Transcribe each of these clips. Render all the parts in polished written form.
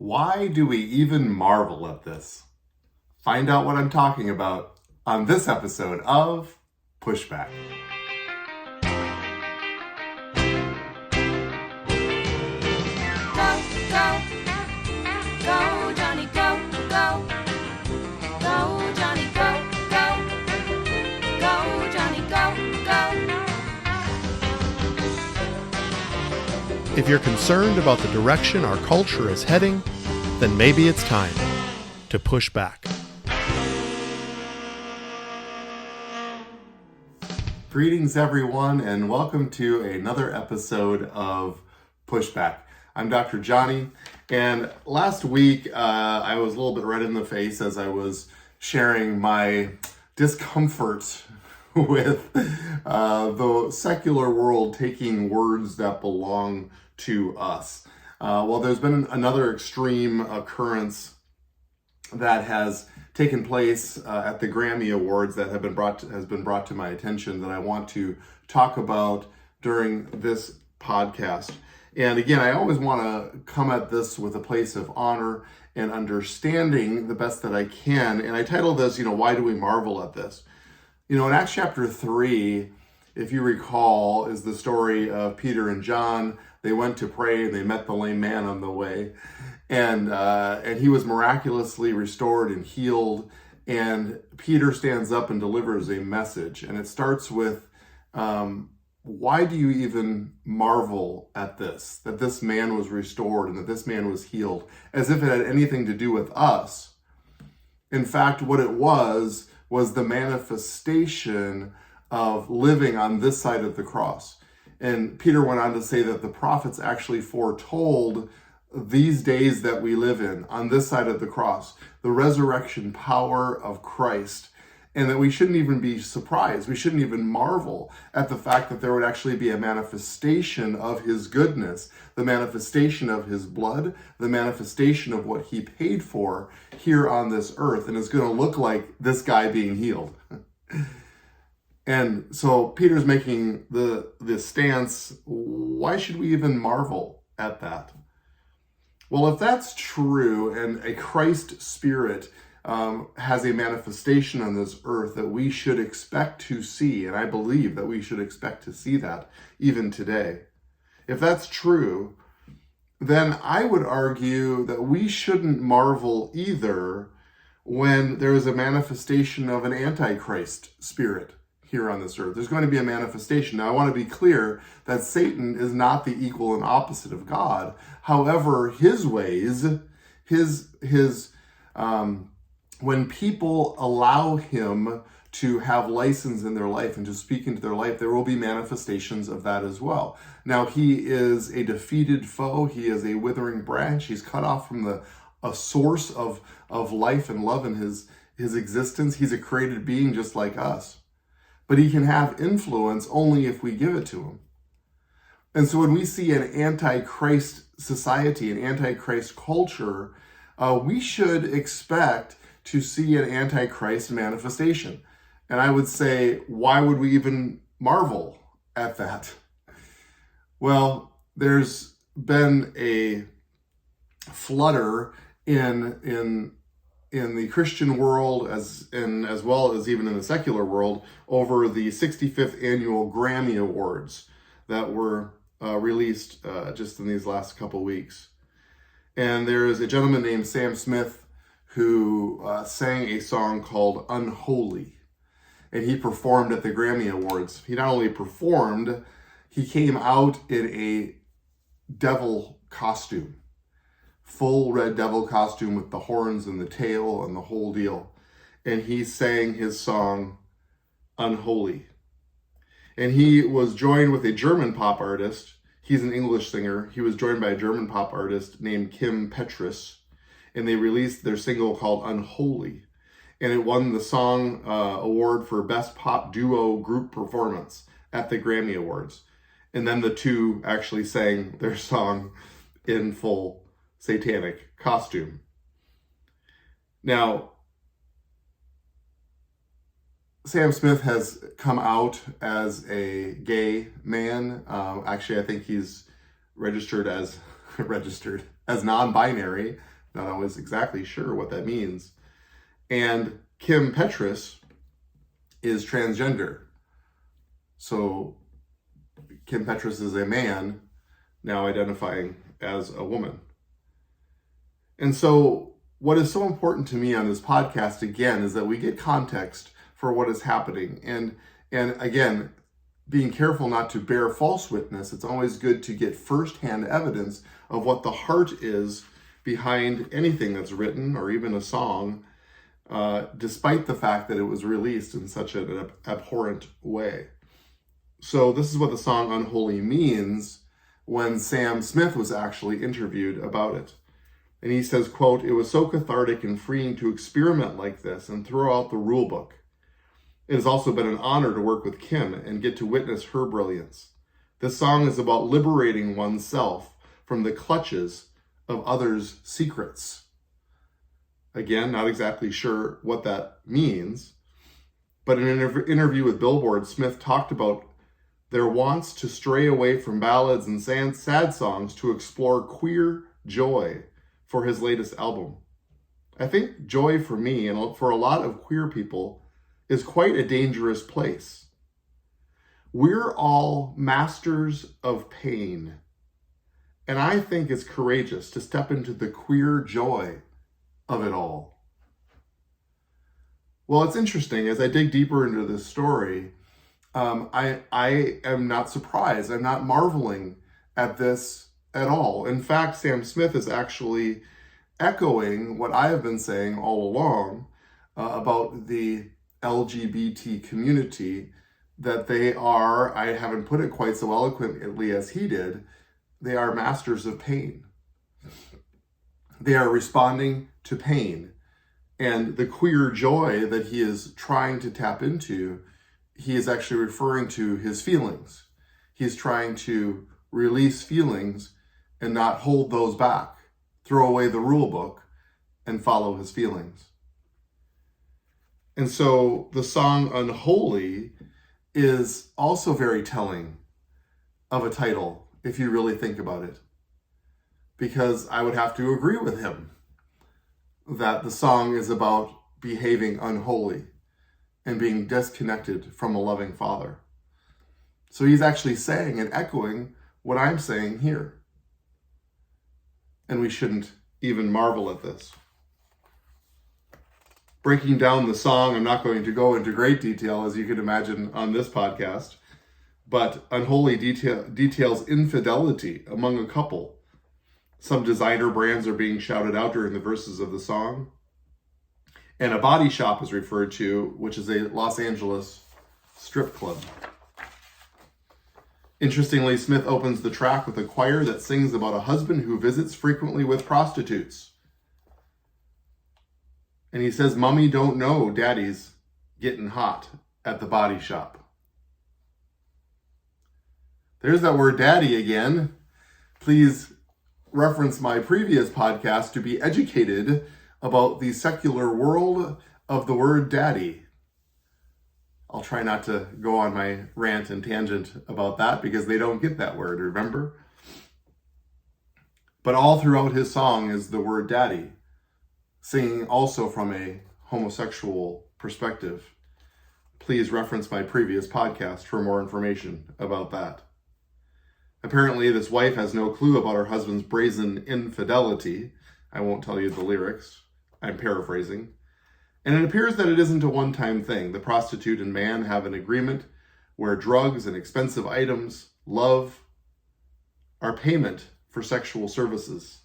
Why do we even marvel at this? Find out what I'm talking about on this episode of Pushback. Go, Jonny, go, go. Go, Jonny, go, go. Go, Jonny, go, go. If you're concerned about the direction our culture is heading, then maybe it's time to push back. Greetings, everyone, and welcome to another episode of Pushback. I'm Dr. Jonny, and last week I was a little bit red in the face as I was sharing my discomfort with the secular world taking words that belong to us. Well, there's been another extreme occurrence that has taken place at the Grammy Awards that has been brought to my attention that I want to talk about during this podcast. And again, I always want to come at this with a place of honor and understanding the best that I can. And I titled this, why do we marvel at this? In Acts chapter 3, if you recall, is the story of Peter and John. They went to pray and they met the lame man on the way. And he was miraculously restored and healed. And Peter stands up and delivers a message. And it starts with, why do you even marvel at this? That this man was restored and that this man was healed, as if it had anything to do with us. In fact, what it was the manifestation of living on this side of the cross. And Peter went on to say that the prophets actually foretold these days that we live in, on this side of the cross, the resurrection power of Christ, and that we shouldn't even be surprised. We shouldn't even marvel at the fact that there would actually be a manifestation of his goodness, the manifestation of his blood, the manifestation of what he paid for here on this earth, and it's going to look like this guy being healed. And so Peter's making the stance, why should we even marvel at that? Well, if that's true, and a Christ spirit has a manifestation on this earth that we should expect to see, and I believe that we should expect to see that even today. If that's true, then I would argue that we shouldn't marvel either when there is a manifestation of an antichrist spirit here on this earth. There's going to be a manifestation. Now, I want to be clear that Satan is not the equal and opposite of God. However, his ways, when people allow him to have license in their life and to speak into their life, there will be manifestations of that as well. Now, he is a defeated foe. He is a withering branch. He's cut off from a source of life and love in his existence. He's a created being just like us. But he can have influence only if we give it to him. And so when we see an anti-Christ society, an anti-Christ culture, we should expect to see an anti-Christ manifestation. And I would say, why would we even marvel at that? Well, there's been a flutter in the Christian world as well as even in the secular world over the 65th annual Grammy Awards that were released just in these last couple weeks. And there is a gentleman named Sam Smith who sang a song called Unholy. And he performed at the Grammy Awards. He not only performed, he came out in a devil costume. Full red devil costume with the horns and the tail and the whole deal. And he sang his song, Unholy. And he was joined with a German pop artist. He's an English singer. He was joined by a German pop artist named Kim Petras. And they released their single called Unholy. And it won the song award for Best Pop Duo Group Performance at the Grammy Awards. And then the two actually sang their song in full satanic costume. Now, Sam Smith has come out as a gay man. Actually, I think he's registered as non-binary, not always exactly sure what that means. And Kim Petras is transgender. So Kim Petras is a man now identifying as a woman. And so what is so important to me on this podcast, again, is that we get context for what is happening. And again, being careful not to bear false witness, it's always good to get firsthand evidence of what the heart is behind anything that's written or even a song, despite the fact that it was released in such an abhorrent way. So this is what the song Unholy means when Sam Smith was actually interviewed about it. And he says, quote, "It was so cathartic and freeing to experiment like this and throw out the rule book. It has also been an honor to work with Kim and get to witness her brilliance. This song is about liberating oneself from the clutches of others' secrets." Again, not exactly sure what that means, but in an interview with Billboard, Smith talked about their wants to stray away from ballads and sad songs to explore queer joy for his latest album. I think joy for me and for a lot of queer people is quite a dangerous place. We're all masters of pain, and I think it's courageous to step into the queer joy of it all. Well, it's interesting, as I dig deeper into this story, I am not surprised. I'm not marveling at this at all. In fact, Sam Smith is actually echoing what I have been saying all along about the LGBT community, that they are, I haven't put it quite so eloquently as he did, they are masters of pain. They are responding to pain. And the queer joy that he is trying to tap into, he is actually referring to his feelings. He's trying to release feelings and not hold those back, throw away the rule book and follow his feelings. And so the song Unholy is also very telling of a title, if you really think about it. Because I would have to agree with him that the song is about behaving unholy and being disconnected from a loving Father. So he's actually saying and echoing what I'm saying here. And we shouldn't even marvel at this. Breaking down the song, I'm not going to go into great detail, as you can imagine, on this podcast, but Unholy details infidelity among a couple. Some designer brands are being shouted out during the verses of the song. And a body shop is referred to, which is a Los Angeles strip club. Interestingly, Smith opens the track with a choir that sings about a husband who visits frequently with prostitutes. And he says, "Mommy don't know Daddy's getting hot at the body shop." There's that word daddy again. Please reference my previous podcast to be educated about the secular world of the word daddy. I'll try not to go on my rant and tangent about that because they don't get that word, remember? But all throughout his song is the word daddy, singing also from a homosexual perspective. Please reference my previous podcast for more information about that. Apparently, this wife has no clue about her husband's brazen infidelity. I won't tell you the lyrics. I'm paraphrasing. And it appears that it isn't a one-time thing. The prostitute and man have an agreement where drugs and expensive items, love, are payment for sexual services.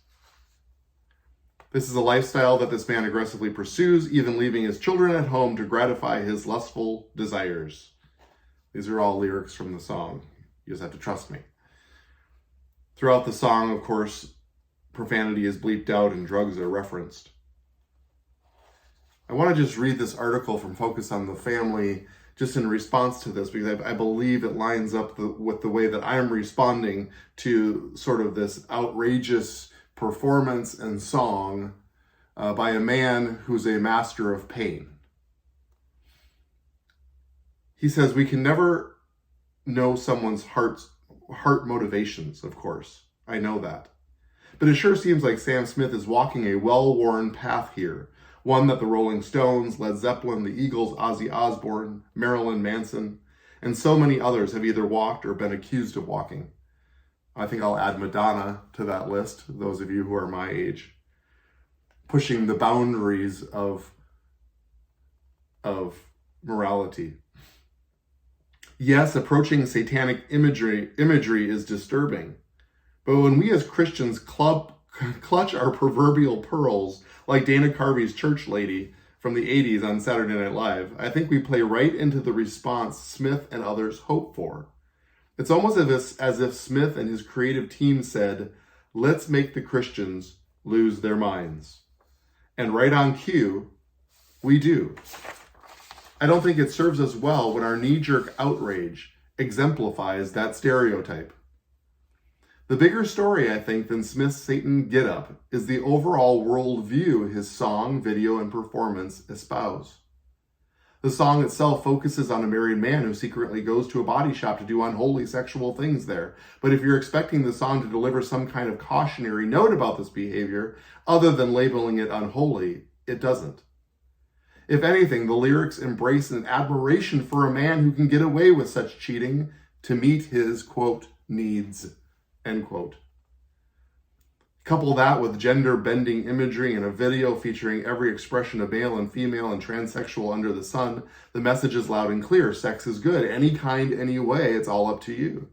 This is a lifestyle that this man aggressively pursues, even leaving his children at home to gratify his lustful desires. These are all lyrics from the song. You just have to trust me. Throughout the song, of course, profanity is bleeped out and drugs are referenced. I want to just read this article from Focus on the Family just in response to this, because I believe it lines up with the way that I'm responding to sort of this outrageous performance and song by a man who's a master of pain. He says, "We can never know someone's heart motivations, of course. I know that. But it sure seems like Sam Smith is walking a well-worn path here, one that the Rolling Stones, Led Zeppelin, the Eagles, Ozzy Osbourne, Marilyn Manson, and so many others have either walked or been accused of walking. I think I'll add Madonna to that list, those of you who are my age, pushing the boundaries of morality. Yes, approaching satanic imagery is disturbing, but when we as Christians clutch our proverbial pearls like Dana Carvey's church lady from the 80s on Saturday Night Live, I think we play right into the response Smith and others hope for. It's almost as if Smith and his creative team said, let's make the Christians lose their minds. And right on cue, we do. I don't think it serves us well when our knee-jerk outrage exemplifies that stereotype. The bigger story, I think, than Smith's Satan get-up is the overall worldview his song, video, and performance espouse. The song itself focuses on a married man who secretly goes to a body shop to do unholy sexual things there. But if you're expecting the song to deliver some kind of cautionary note about this behavior, other than labeling it unholy, it doesn't. If anything, the lyrics embrace an admiration for a man who can get away with such cheating to meet his, quote, needs, end quote. Couple that with gender-bending imagery and a video featuring every expression of male and female and transsexual under the sun, the message is loud and clear. Sex is good. Any kind, any way, it's all up to you.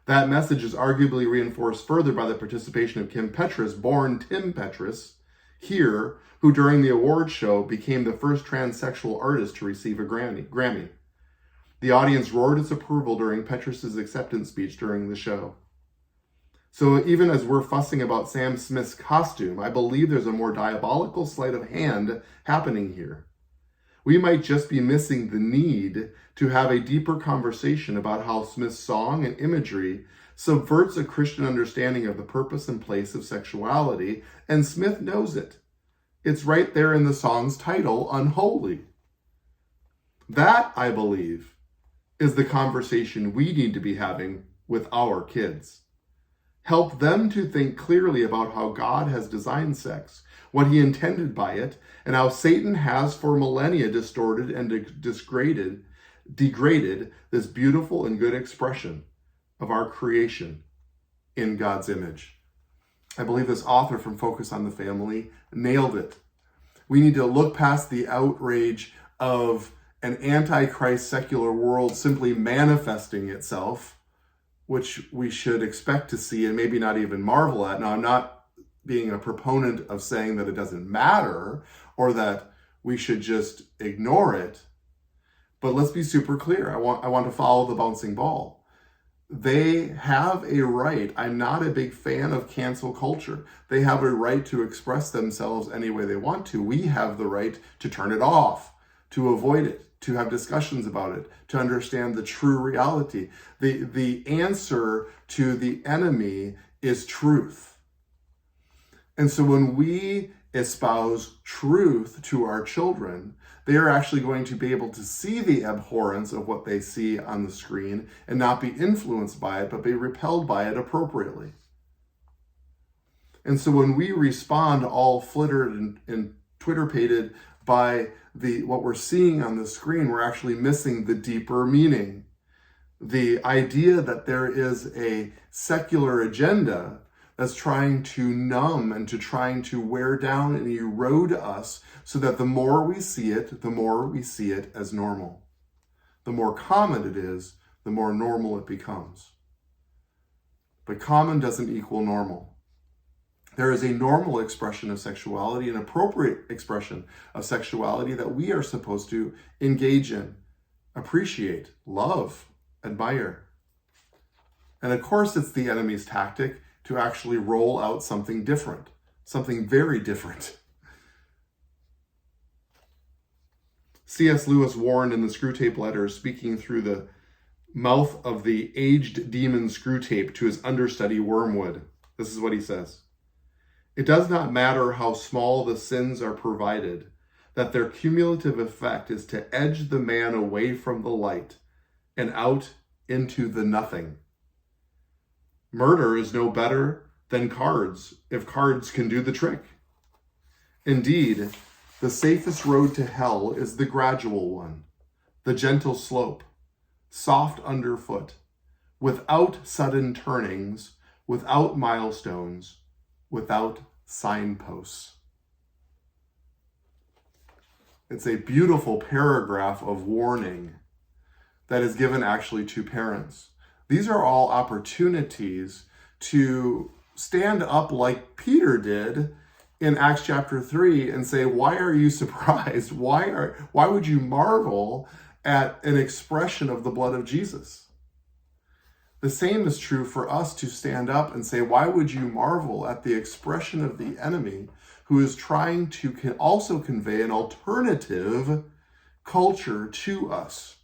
That message is arguably reinforced further by the participation of Kim Petras, born Tim Petras, here, who during the awards show became the first transsexual artist to receive a Grammy. The audience roared its approval during Petras' acceptance speech during the show. So even as we're fussing about Sam Smith's costume, I believe there's a more diabolical sleight of hand happening here. We might just be missing the need to have a deeper conversation about how Smith's song and imagery subverts a Christian understanding of the purpose and place of sexuality, and Smith knows it. It's right there in the song's title, Unholy. That, I believe, is the conversation we need to be having with our kids. Help them to think clearly about how God has designed sex, what he intended by it, and how Satan has for millennia distorted and degraded this beautiful and good expression of our creation in God's image. I believe this author from Focus on the Family nailed it. We need to look past the outrage of an antichrist secular world simply manifesting itself, which we should expect to see and maybe not even marvel at. Now, I'm not being a proponent of saying that it doesn't matter or that we should just ignore it, but let's be super clear. I want to follow the bouncing ball. They have a right. I'm not a big fan of cancel culture. They have a right to express themselves any way they want to. We have the right to turn it off, to avoid it, to have discussions about it, to understand the true reality. The answer to the enemy is truth. And so when we espouse truth to our children, they are actually going to be able to see the abhorrence of what they see on the screen and not be influenced by it, but be repelled by it appropriately. And so when we respond all flittered and Twitter-pated by what we're seeing on the screen, we're actually missing the deeper meaning. The idea that there is a secular agenda that's trying to numb and trying to wear down and erode us so that the more we see it as normal. The more common it is, the more normal it becomes. But common doesn't equal normal. There is a normal expression of sexuality, an appropriate expression of sexuality that we are supposed to engage in, appreciate, love, admire. And of course, it's the enemy's tactic to actually roll out something different, something very different. C.S. Lewis warned in the Screwtape Letters, speaking through the mouth of the aged demon Screwtape to his understudy Wormwood. This is what he says. It does not matter how small the sins are provided, that their cumulative effect is to edge the man away from the light and out into the nothing. Murder is no better than cards, if cards can do the trick. Indeed, the safest road to hell is the gradual one, the gentle slope, soft underfoot, without sudden turnings, without milestones, without signposts. It's a beautiful paragraph of warning that is given actually to parents. These are all opportunities to stand up like Peter did in Acts chapter 3 and say, why are you surprised? Why would you marvel at an expression of the blood of Jesus? The same is true for us to stand up and say, why would you marvel at the expression of the enemy who is trying to also convey an alternative culture to us?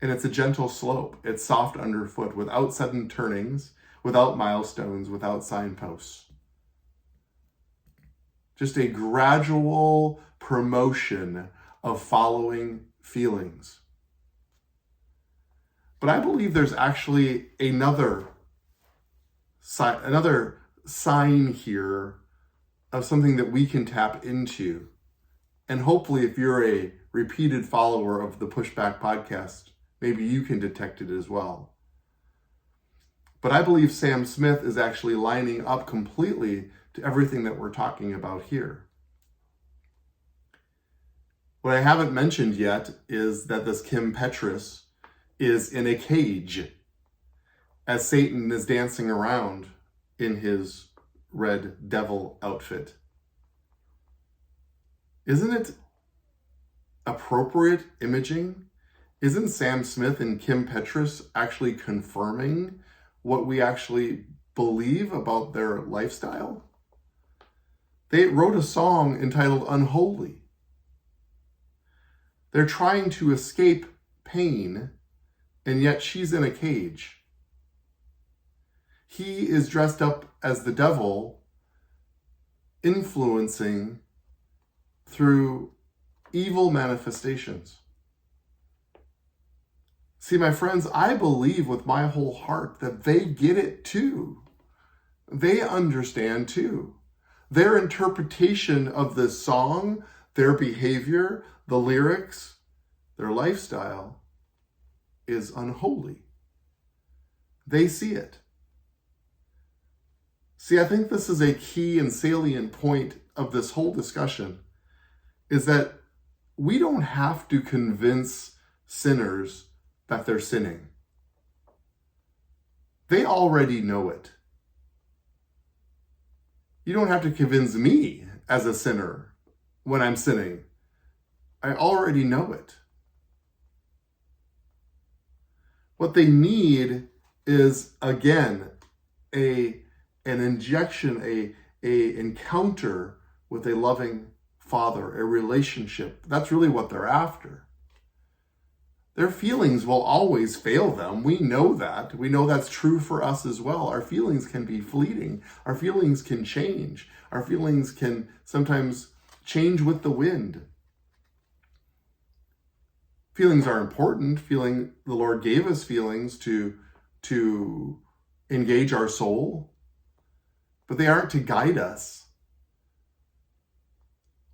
And it's a gentle slope. It's soft underfoot, without sudden turnings, without milestones, without signposts. Just a gradual promotion of following feelings. But I believe there's actually another sign here of something that we can tap into. And hopefully, if you're a repeated follower of the Pushback podcast, maybe you can detect it as well. But I believe Sam Smith is actually lining up completely to everything that we're talking about here. What I haven't mentioned yet is that this Kim Petras is in a cage as Satan is dancing around in his red devil outfit. Isn't it appropriate imaging? Isn't Sam Smith and Kim Petras actually confirming what we actually believe about their lifestyle? They wrote a song entitled Unholy. They're trying to escape pain, and yet she's in a cage. He is dressed up as the devil, influencing through evil manifestations. See, my friends, I believe with my whole heart that they get it too. They understand too. Their interpretation of this song, their behavior, the lyrics, their lifestyle is unholy. They see it. See, I think this is a key and salient point of this whole discussion, is that we don't have to convince sinners that they're sinning. They already know it. You don't have to convince me as a sinner when I'm sinning. I already know it. What they need is, again, an injection, a encounter with a loving Father, a relationship. That's really what they're after. Their feelings will always fail them. We know that. We know that's true for us as well. Our feelings can be fleeting. Our feelings can change. Our feelings can sometimes change with the wind. Feelings are important. The Lord gave us feelings to engage our soul, but they aren't to guide us.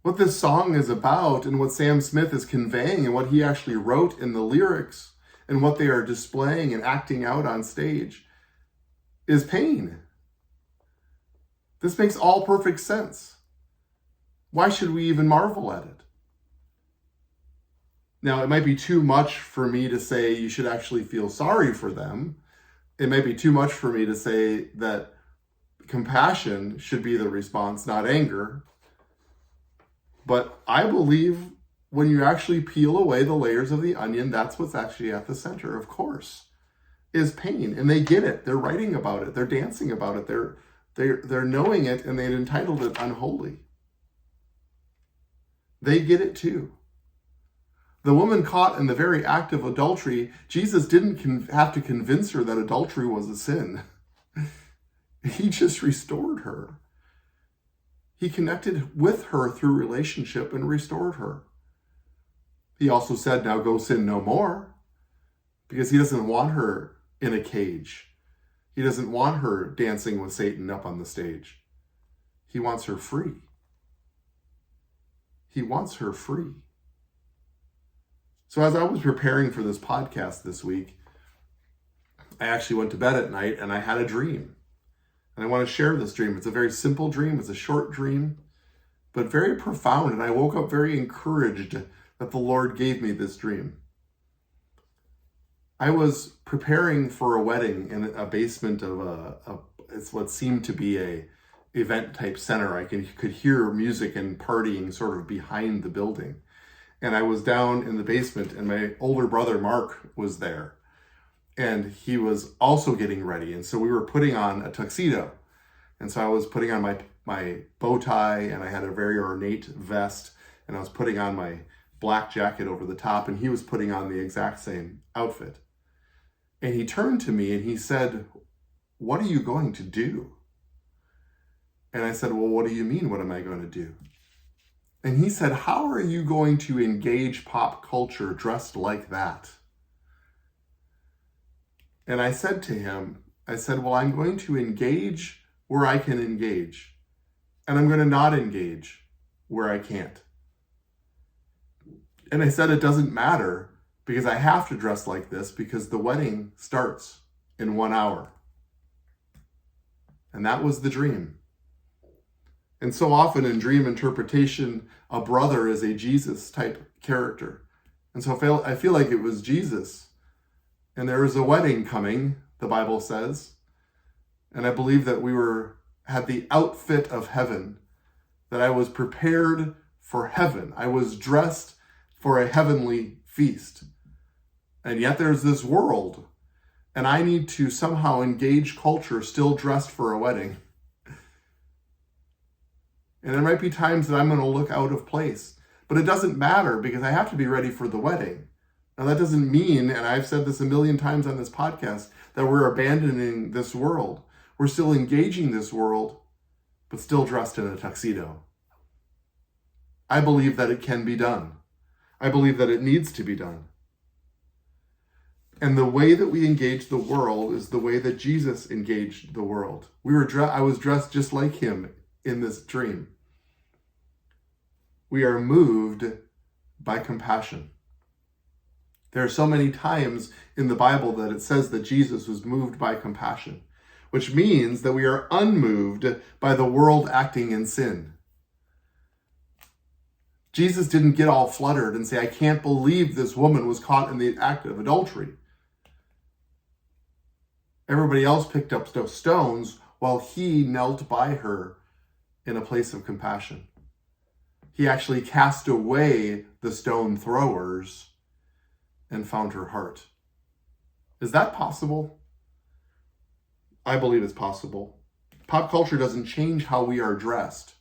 What this song is about, and what Sam Smith is conveying, and what he actually wrote in the lyrics, and what they are displaying and acting out on stage, is pain. This makes all perfect sense. Why should we even marvel at it? Now, it might be too much for me to say you should actually feel sorry for them. It might be too much for me to say that compassion should be the response, not anger. But I believe when you actually peel away the layers of the onion, that's what's actually at the center, of course, is pain. And they get it. They're writing about it. They're dancing about it. They're knowing it, and they've entitled it Unholy. They get it too. The woman caught in the very act of adultery, Jesus didn't have to convince her that adultery was a sin. He just restored her. He connected with her through relationship and restored her. He also said, now go sin no more, because he doesn't want her in a cage. He doesn't want her dancing with Satan up on the stage. He wants her free. He wants her free. So as I was preparing for this podcast this week, I actually went to bed at night and I had a dream. And I want to share this dream. It's a very simple dream. It's a short dream, but very profound. And I woke up very encouraged that the Lord gave me this dream. I was preparing for a wedding in a basement of it's what seemed to be a event type center. I could hear music and partying sort of behind the building. And I was down in the basement and my older brother, Mark, was there. And he was also getting ready. And so we were putting on a tuxedo. And so I was putting on my bow tie and I had a very ornate vest and I was putting on my black jacket over the top and he was putting on the exact same outfit. And he turned to me and he said, "What are you going to do?" And I said, "Well, what do you mean? What am I going to do?" And he said, "How are you going to engage pop culture dressed like that?" And I said to him, well, I'm going to engage where I can engage. And I'm going to not engage where I can't. And I said, it doesn't matter because I have to dress like this because the wedding starts in 1 hour. And that was the dream. And so often in dream interpretation, a brother is a Jesus type character. And so I feel like it was Jesus. And there is a wedding coming, the Bible says. And I believe that we had the outfit of heaven, that I was prepared for heaven. I was dressed for a heavenly feast. And yet there's this world, and I need to somehow engage culture still dressed for a wedding. And there might be times that I'm going to look out of place, but it doesn't matter because I have to be ready for the wedding. Now that doesn't mean, and I've said this a million times on this podcast, that we're abandoning this world. We're still engaging this world, but still dressed in a tuxedo. I believe that it can be done. I believe that it needs to be done. And the way that we engage the world is the way that Jesus engaged the world. I was dressed just like him in this dream. We are moved by compassion. There are so many times in the Bible that it says that Jesus was moved by compassion, which means that we are unmoved by the world acting in sin. Jesus didn't get all fluttered and say, I can't believe this woman was caught in the act of adultery. Everybody else picked up stones while he knelt by her in a place of compassion. He actually cast away the stone throwers and found her heart. Is that possible? I believe it's possible. Pop culture doesn't change how we are dressed,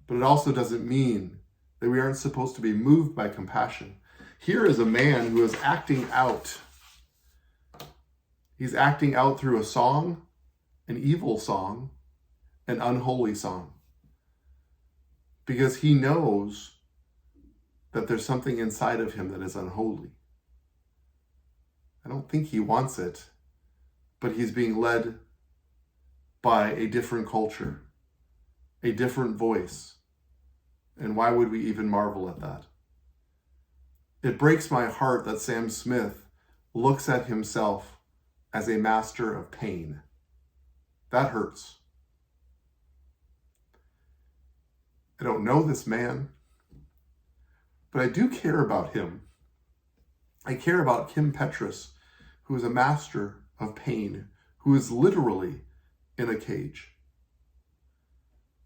but it also doesn't mean that we aren't supposed to be moved by compassion. Here is a man who is acting out. He's acting out through a song, an evil song, an unholy song, because he knows that there's something inside of him that is unholy. I don't think he wants it, but he's being led by a different culture, a different voice. And why would we even marvel at that? It breaks my heart that Sam Smith looks at himself as a master of pain. That hurts. I don't know this man, but I do care about him. I care about Kim Petras, who is a master of pain, who is literally in a cage.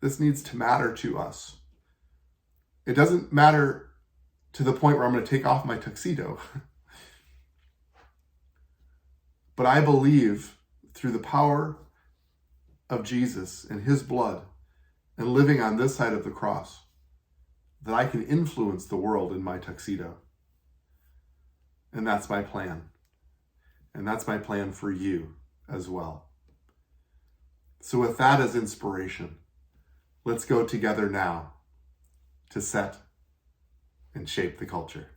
This needs to matter to us. It doesn't matter to the point where I'm going to take off my tuxedo. But I believe through the power of Jesus and his blood and living on this side of the cross that I can influence the world in my tuxedo. And that's my plan. And that's my plan for you as well. So with that as inspiration, let's go together now to set and shape the culture.